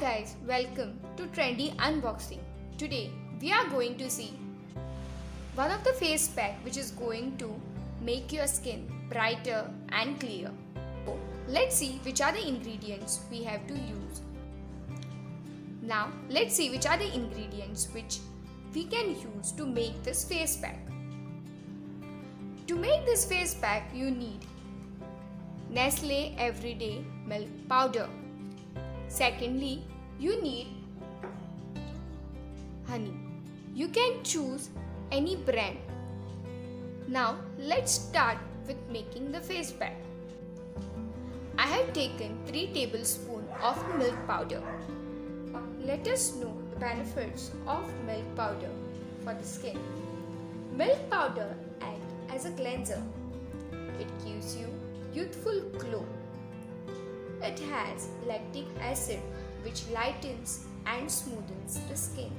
guys, welcome to Trendy Unboxing. Today we are going to see one of the face pack which is going to make your skin brighter and clear. So, let's see which are the ingredients we have to use. Now let's see which are the ingredients which we can use to make this face pack. To make this face pack you need Nestle Everyday Milk Powder. Secondly, you need honey. You can choose any brand. Now let's start with making the face pack. I have taken 3 tablespoons of milk powder. Let us know the benefits of milk powder for the skin. Milk powder acts as a cleanser. It gives you youthful glow. It has lactic acid which lightens and smoothens the skin.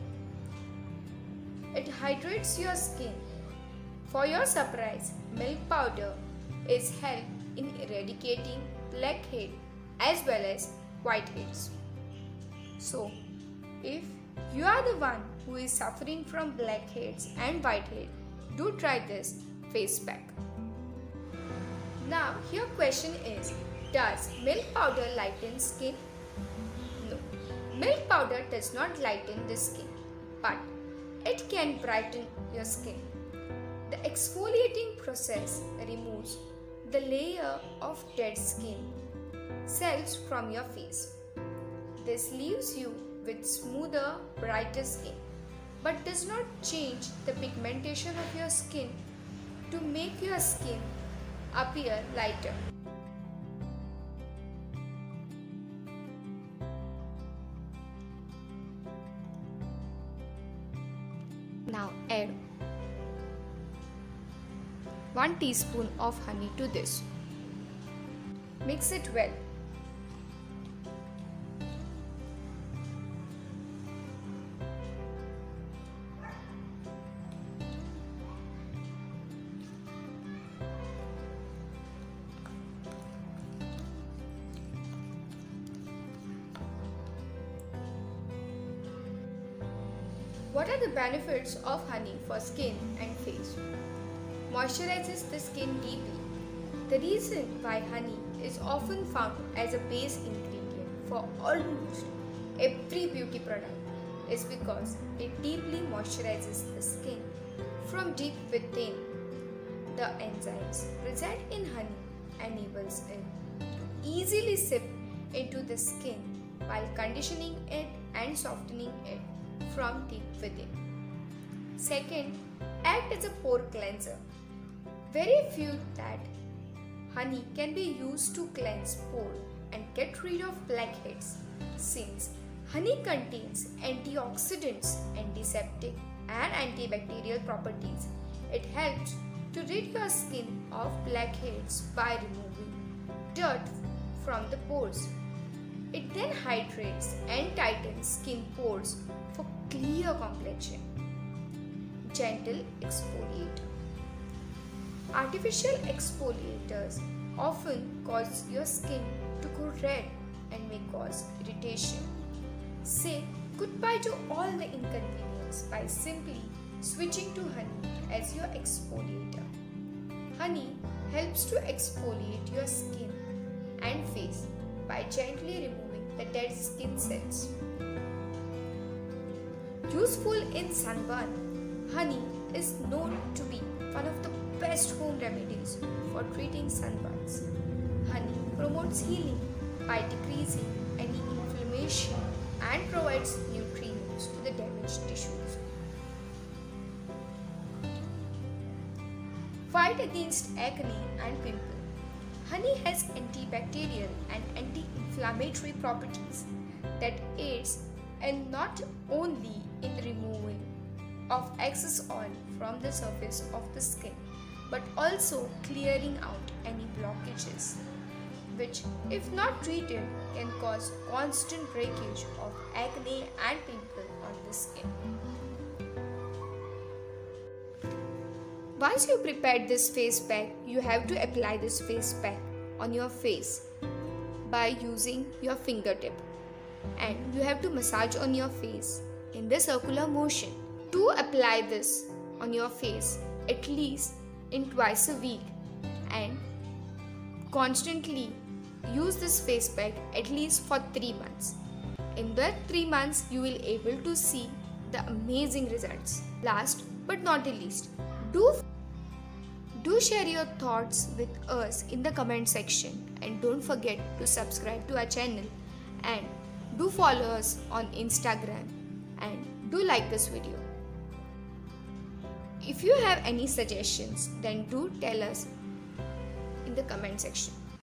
It hydrates your skin. For your surprise, milk powder is help in eradicating blackhead as well as whiteheads. So, if you are the one who is suffering from blackheads and whitehead, do try this face pack. Now, your question is, does milk powder lighten skin? No, milk powder does not lighten the skin, but it can brighten your skin. The exfoliating process removes the layer of dead skin cells from your face. This leaves you with smoother, brighter skin, but does not change the pigmentation of your skin to make your skin appear lighter. Now add 1 teaspoon of honey to this. Mix it well. What are the benefits of honey for skin and face? Moisturizes the skin deeply. The reason why honey is often found as a base ingredient for almost every beauty product is because it deeply moisturizes the skin from deep within. The enzymes present in honey enables it to easily seep into the skin while conditioning it and softening it from deep within. Second, act as a pore cleanser. Very few that honey can be used to cleanse pores and get rid of blackheads. Since honey contains antioxidants, antiseptic and antibacterial properties, it helps to rid your skin of blackheads by removing dirt from the pores. It then hydrates and tightens skin pores for clear complexion. Gentle exfoliator. Artificial exfoliators often cause your skin to go red and may cause irritation. Say goodbye to all the inconvenience by simply switching to honey as your exfoliator. Honey helps to exfoliate your skin and face by gently removing the dead skin cells. Useful in sunburn, honey is known to be one of the best home remedies for treating sunburns. Honey promotes healing by decreasing any inflammation and provides nutrients to the damaged tissues. Fight against acne and pimple. Honey has antibacterial and anti-inflammatory properties that aids in not only in removing of excess oil from the surface of the skin, but also clearing out any blockages, which if not treated can cause constant breakage of acne and pimple on the skin. Once you prepared this face pack, you have to apply this face pack on your face by using your fingertip. and you have to massage on your face in the circular motion. Do apply this on your face at least in twice a week and constantly use this face pack at least for 3 months. In that 3 months, you will able to see the amazing results. Last but not the least, do share your thoughts with us in the comment section, and don't forget to subscribe to our channel, and do follow us on Instagram, and do like this video. If you have any suggestions, then do tell us in the comment section.